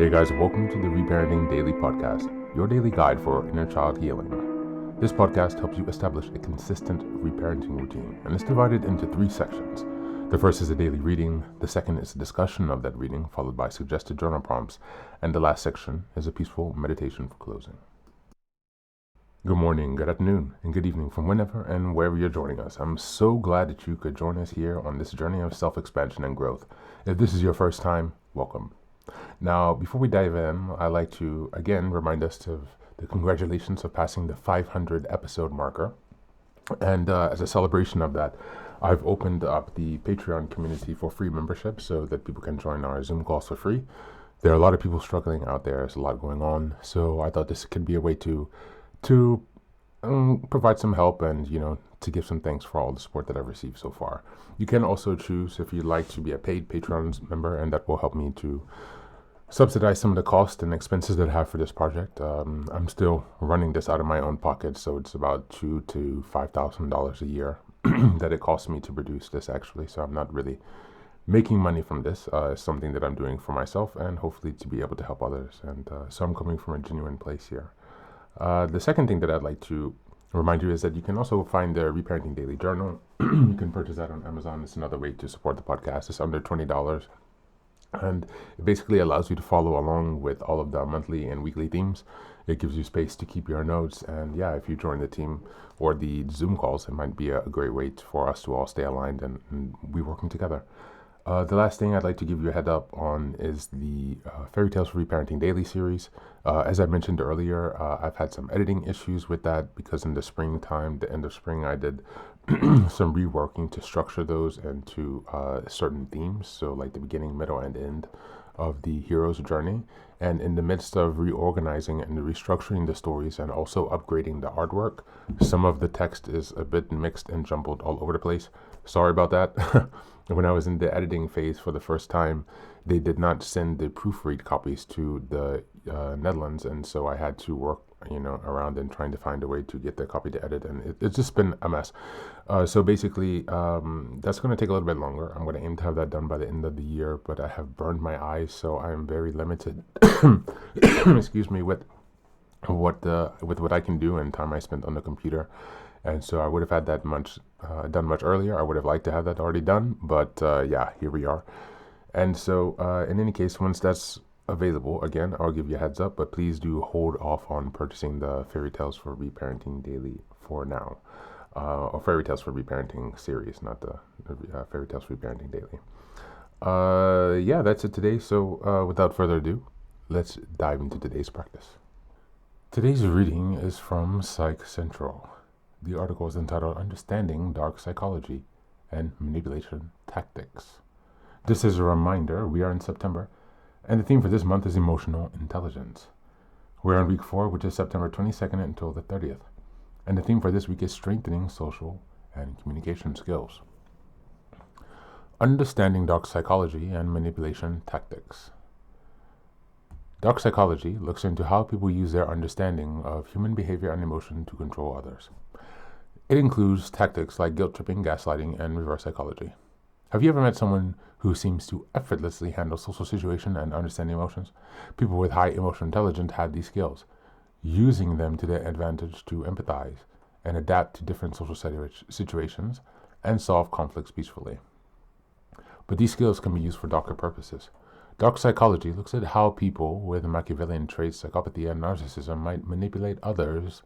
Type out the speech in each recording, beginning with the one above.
Hey guys, welcome to the Reparenting Daily podcast, your daily guide for inner child healing. This podcast helps you establish a consistent reparenting routine, and it's divided into 3 sections. The first is a daily reading, the second is a discussion of that reading, followed by suggested journal prompts, and the last section is a peaceful meditation for closing. Good morning, good afternoon, and good evening from whenever and wherever you're joining us. I'm so glad that you could join us here on this journey of self-expansion and growth. If this is your first time, welcome. Now, before we dive in, I'd like to again remind us of the congratulations of passing the 500 episode marker. And as a celebration of that, I've opened up the Patreon community for free membership so that people can join our Zoom calls for free. There are a lot of people struggling out there. There's a lot going on. So I thought this could be a way to provide some help and, to give some thanks for all the support that I've received so far. You can also choose if you'd like to be a paid Patreon member, and that will help me to subsidize some of the costs and expenses that I have for this project. I'm still running this out of my own pocket, so it's about $2,000 to $5,000 a year that it costs me to produce this actually. So I'm not really making money from this. It's something that I'm doing for myself and hopefully to be able to help others. And so I'm coming from a genuine place here. The second thing that I'd like to remind you is that you can also find the Reparenting Daily Journal. You can purchase that on Amazon. It's another way to support the podcast. It's under $20. And it basically allows you to follow along with all of the monthly and weekly themes. It gives you space to keep your notes. And yeah, if you join the team or the Zoom calls, it might be a great way for us to all stay aligned and be working together. The last thing I'd like to give you a head up on is the Fairy Tales for Reparenting Daily series. As I mentioned earlier, I've had some editing issues with that because in the springtime, the end of spring, I did some reworking to structure those into certain themes. So like the beginning, middle, and end of the hero's journey. And in the midst of reorganizing and restructuring the stories and also upgrading the artwork, some of the text is a bit mixed and jumbled all over the place. Sorry about that. When I was in the editing phase for the first time, they did not send the proofread copies to the Netherlands, and so I had to work, around and trying to find a way to get the copy to edit, and it's just been a mess. So basically, that's going to take a little bit longer. I'm going to aim to have that done by the end of the year, but I have burned my eyes, so I am very limited. Excuse me, with what I can do and time I spent on the computer. And so I would have had that done much earlier. I would have liked to have that already done, but here we are. And so in any case, once that's available, again, I'll give you a heads up, but please do hold off on purchasing the Fairy Tales for Reparenting Daily for now. Or Fairy Tales for Reparenting series, not the Fairy Tales for Reparenting Daily. That's it today. So without further ado, let's dive into today's practice. Today's reading is from Psych Central. The article is entitled Understanding Dark Psychology and Manipulation Tactics. Just as a reminder, we are in September, and the theme for this month is emotional intelligence. We're on week 4, which is September 22nd until the 30th, and the theme for this week is strengthening social and communication skills. Understanding dark psychology and manipulation tactics. Dark psychology looks into how people use their understanding of human behavior and emotion to control others. It includes tactics like guilt tripping, gaslighting, and reverse psychology. Have you ever met someone who seems to effortlessly handle social situations and understand emotions? People with high emotional intelligence have these skills, using them to their advantage to empathize and adapt to different social situations and solve conflicts peacefully. But these skills can be used for darker purposes. Dark psychology looks at how people with Machiavellian traits, psychopathy, and narcissism might manipulate others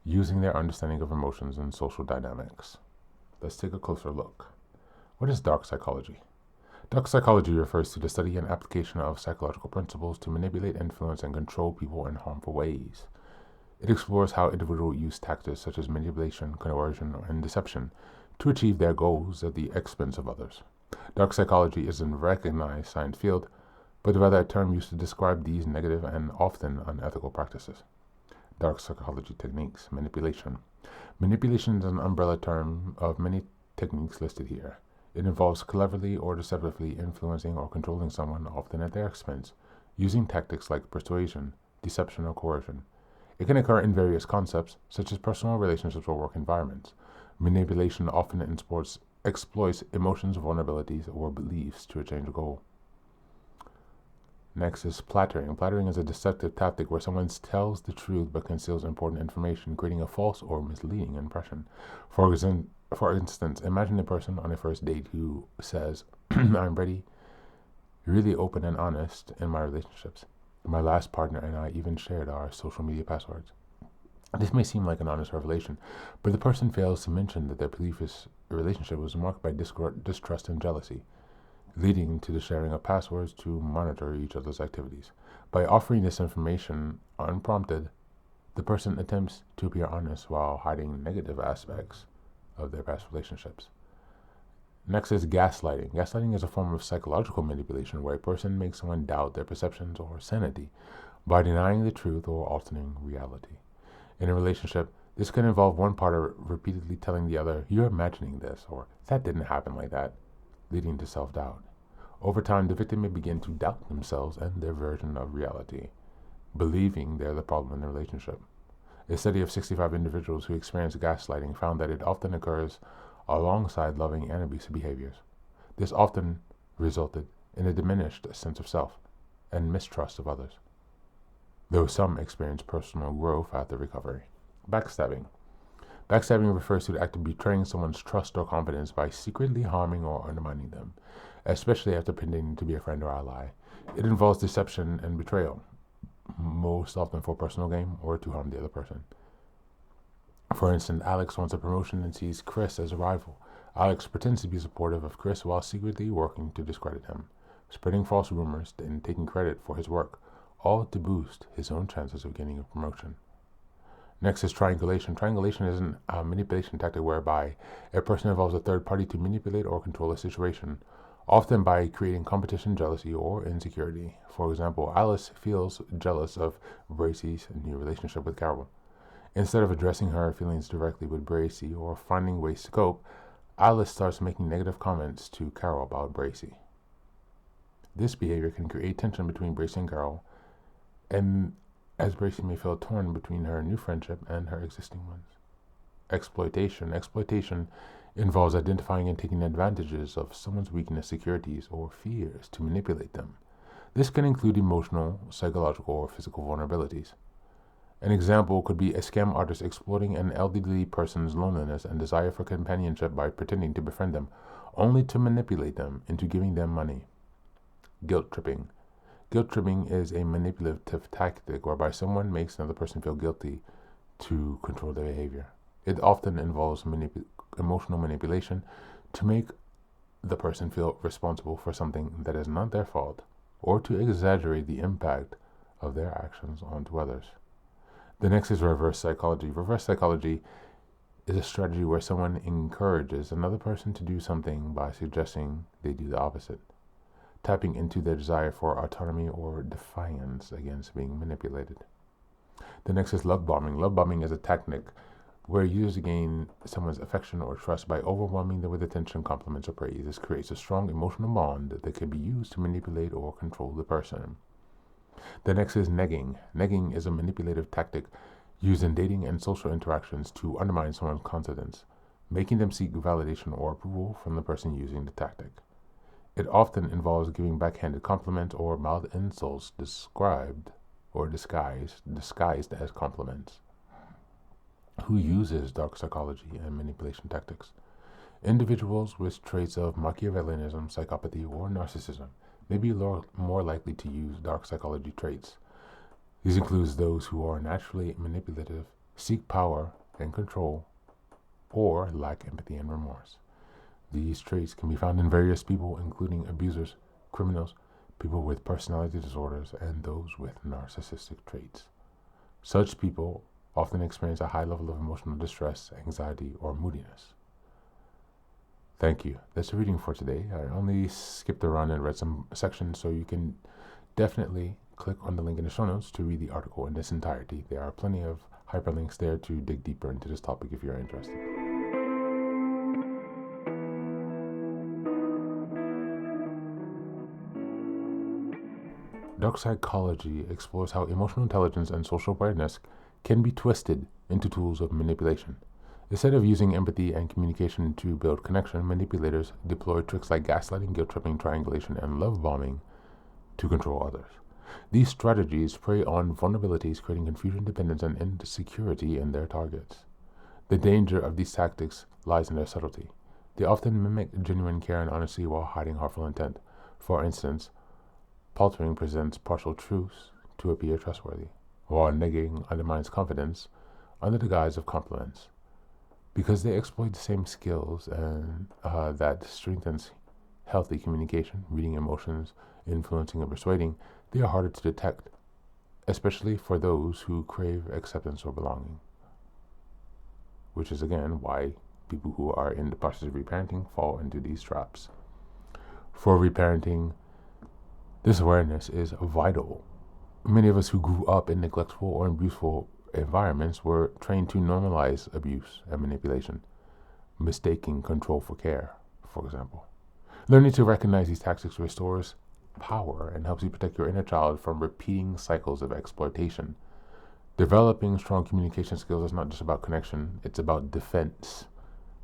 using their understanding of emotions and social dynamics. Let's take a closer look. What is dark psychology? Dark psychology refers to the study and application of psychological principles to manipulate, influence, and control people in harmful ways. It explores how individuals use tactics such as manipulation, coercion, and deception to achieve their goals at the expense of others. Dark psychology is a recognized science field, but rather a term used to describe these negative and often unethical practices. Dark psychology techniques. Manipulation. Manipulation is an umbrella term of many techniques listed here. It involves cleverly or deceptively influencing or controlling someone, often at their expense, using tactics like persuasion, deception, or coercion. It can occur in various concepts, such as personal relationships or work environments. Manipulation often exploits emotions, vulnerabilities, or beliefs to achieve a goal. Next is plattering. Plattering is a deceptive tactic where someone tells the truth but conceals important information, creating a false or misleading impression. For instance, imagine a person on a first date who says, I'm really open and honest in my relationships. My last partner and I even shared our social media passwords. This may seem like an honest revelation, but the person fails to mention that their previous relationship was marked by distrust and jealousy, leading to the sharing of passwords to monitor each other's activities. By offering this information unprompted, the person attempts to appear honest while hiding negative aspects of their past relationships. Next is gaslighting. Gaslighting is a form of psychological manipulation where a person makes someone doubt their perceptions or sanity by denying the truth or altering reality. In a relationship, this can involve one partner repeatedly telling the other, you're imagining this, or that didn't happen like that, leading to self-doubt. Over time, the victim may begin to doubt themselves and their version of reality, believing they're the problem in the relationship. A study of 65 individuals who experienced gaslighting found that it often occurs alongside loving and abusive behaviors. This often resulted in a diminished sense of self and mistrust of others, though some experience personal growth after recovery. Backstabbing. Backstabbing refers to the act of betraying someone's trust or confidence by secretly harming or undermining them, especially after pretending to be a friend or ally. It involves deception and betrayal, most often for personal gain or to harm the other person. For instance, Alex wants a promotion and sees Chris as a rival. Alex pretends to be supportive of Chris while secretly working to discredit him, spreading false rumors and taking credit for his work, all to boost his own chances of getting a promotion. Next is triangulation. Triangulation is a manipulation tactic whereby a person involves a third party to manipulate or control a situation, often by creating competition, jealousy, or insecurity. For example, Alice feels jealous of Bracey's new relationship with Carol. Instead of addressing her feelings directly with Bracey or finding ways to cope, Alice starts making negative comments to Carol about Bracey. This behavior can create tension between Bracey and Carol, and as Bracey may feel torn between her new friendship and her existing ones. Exploitation. Exploitation involves identifying and taking advantages of someone's weakness, insecurities, or fears to manipulate them. This can include emotional, psychological, or physical vulnerabilities. An example could be a scam artist exploiting an elderly person's loneliness and desire for companionship by pretending to befriend them, only to manipulate them into giving them money. Guilt tripping. Guilt tripping is a manipulative tactic whereby someone makes another person feel guilty to control their behavior. It often involves emotional manipulation to make the person feel responsible for something that is not their fault, or to exaggerate the impact of their actions onto others. The next is reverse psychology. Reverse psychology is a strategy where someone encourages another person to do something by suggesting they do the opposite, tapping into their desire for autonomy or defiance against being manipulated. The next is love bombing. Love bombing is a tactic where users gain someone's affection or trust by overwhelming them with attention, compliments, or praise. This creates a strong emotional bond that can be used to manipulate or control the person. The next is negging. Negging is a manipulative tactic used in dating and social interactions to undermine someone's confidence, making them seek validation or approval from the person using the tactic. It often involves giving backhanded compliments or mild insults disguised as compliments. Who uses dark psychology and manipulation tactics? Individuals with traits of Machiavellianism, psychopathy, or narcissism may be more likely to use dark psychology traits. These include those who are naturally manipulative, seek power and control, or lack empathy and remorse. These traits can be found in various people, including abusers, criminals, people with personality disorders, and those with narcissistic traits. Such people often experience a high level of emotional distress, anxiety, or moodiness. Thank you. That's the reading for today. I only skipped around and read some sections, so you can definitely click on the link in the show notes to read the article in its entirety. There are plenty of hyperlinks there to dig deeper into this topic if you're interested. Dark psychology explores how emotional intelligence and social awareness can be twisted into tools of manipulation. Instead of using empathy and communication to build connection, manipulators deploy tricks like gaslighting, guilt tripping, triangulation, and love bombing to control others. These strategies prey on vulnerabilities, creating confusion, dependence, and insecurity in their targets. The danger of these tactics lies in their subtlety. They often mimic genuine care and honesty while hiding harmful intent. For instance, paltering presents partial truths to appear trustworthy, while negating undermines confidence under the guise of compliments. Because they exploit the same skills and that strengthens healthy communication, reading emotions, influencing, and persuading, they are harder to detect, especially for those who crave acceptance or belonging. Which is again why people who are in the process of reparenting fall into these traps. For reparenting, this awareness is vital. Many of us who grew up in neglectful or abuseful environments were trained to normalize abuse and manipulation, mistaking control for care, for example. Learning to recognize these tactics restores power and helps you protect your inner child from repeating cycles of exploitation. Developing strong communication skills is not just about connection, it's about defense,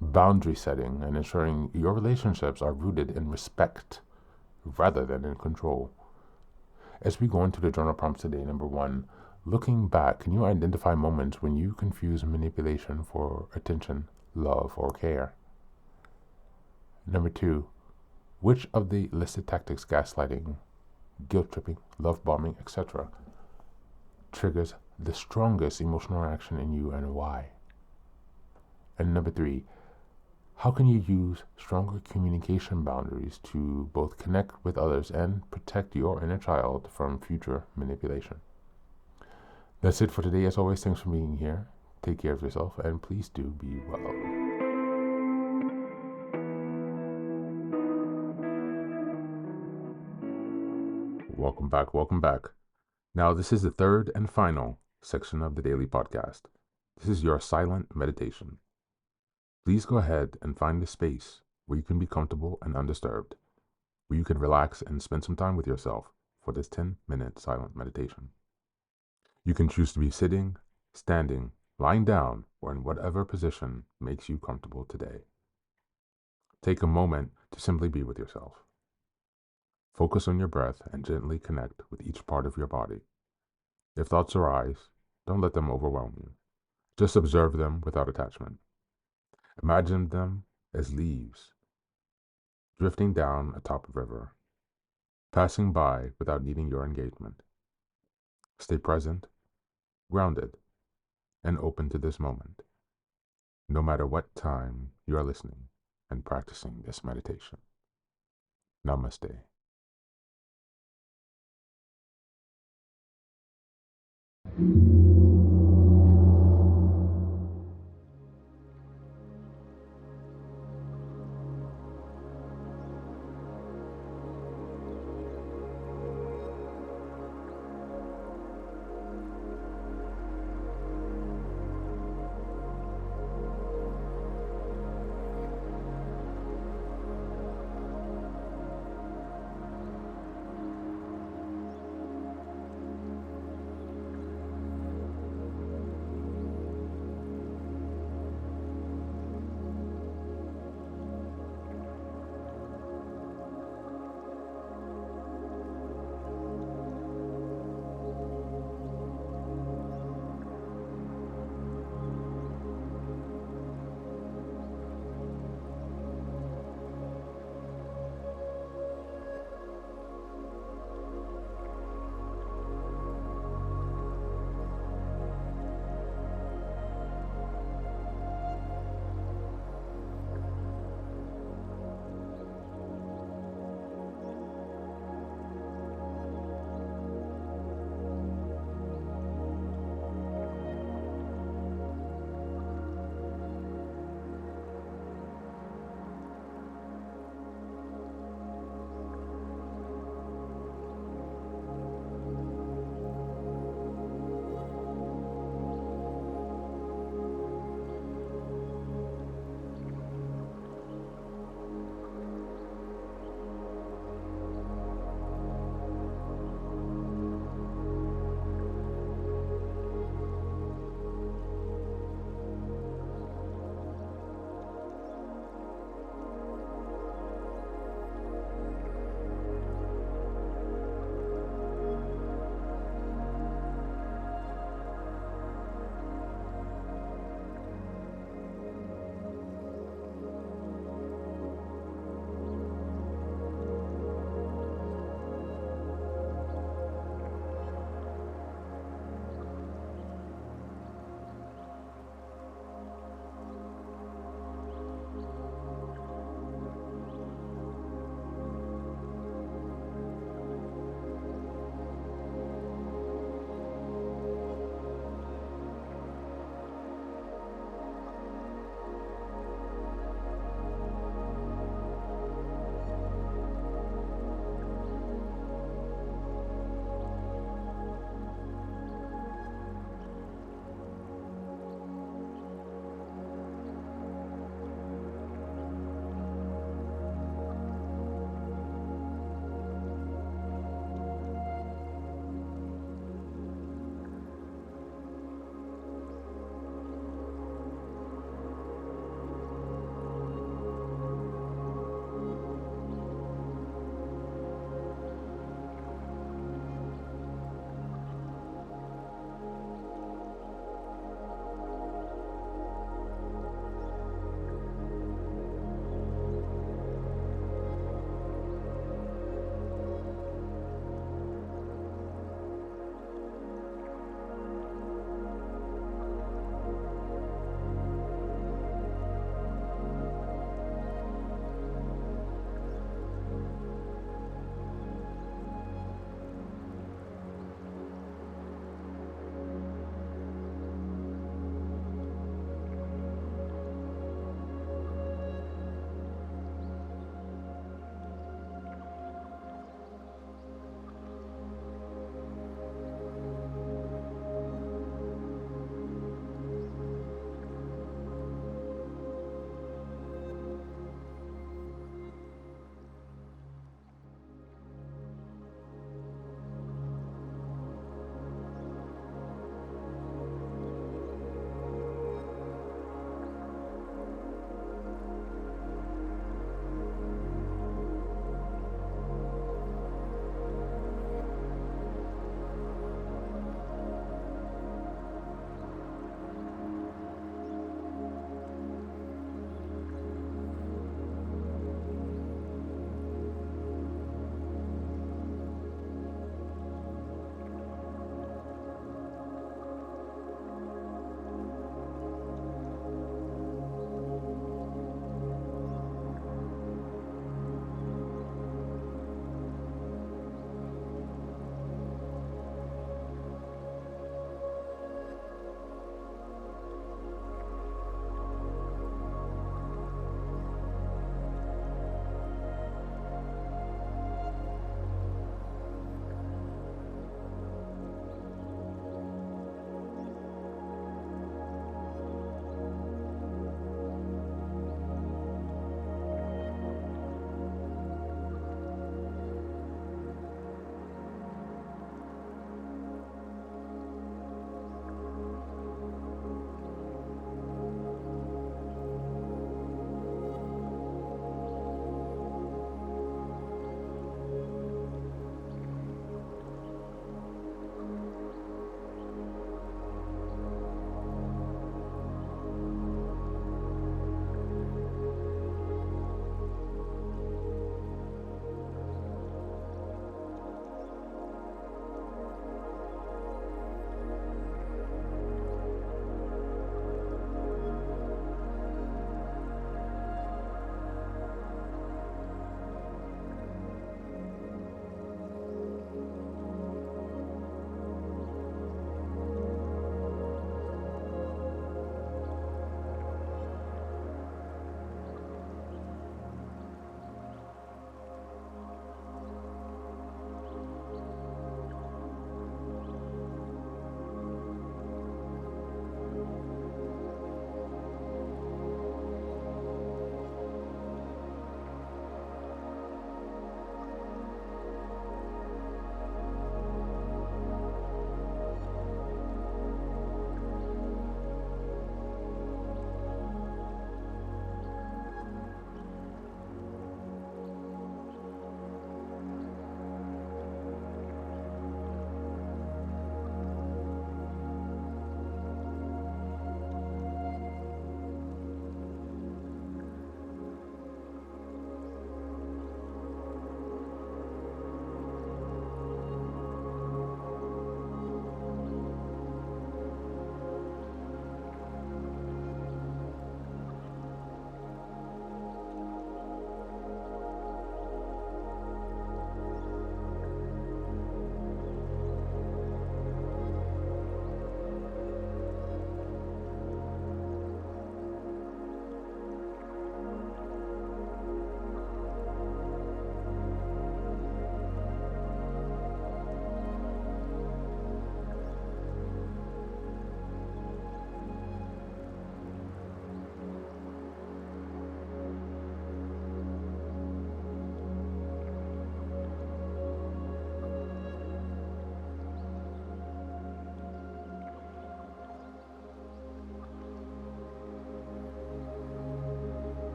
boundary setting, and ensuring your relationships are rooted in respect rather than in control. As we go into the journal prompts today, number 1, looking back, can you identify moments when you confuse manipulation for attention, love, or care? Number 2, which of the listed tactics, gaslighting, guilt tripping, love bombing, etc., triggers the strongest emotional reaction in you and why? And number 3, how can you use stronger communication boundaries to both connect with others and protect your inner child from future manipulation? That's it for today. As always, thanks for being here. Take care of yourself, and please do be well. Welcome back. Welcome back. Now, this is the third and final section of the daily podcast. This is your silent meditation. Please go ahead and find a space where you can be comfortable and undisturbed, where you can relax and spend some time with yourself for this 10-minute silent meditation. You can choose to be sitting, standing, lying down, or in whatever position makes you comfortable today. Take a moment to simply be with yourself. Focus on your breath and gently connect with each part of your body. If thoughts arise, don't let them overwhelm you. Just observe them without attachment. Imagine them as leaves drifting down atop a river, passing by without needing your engagement. Stay present, grounded, and open to this moment, no matter what time you are listening and practicing this meditation. Namaste.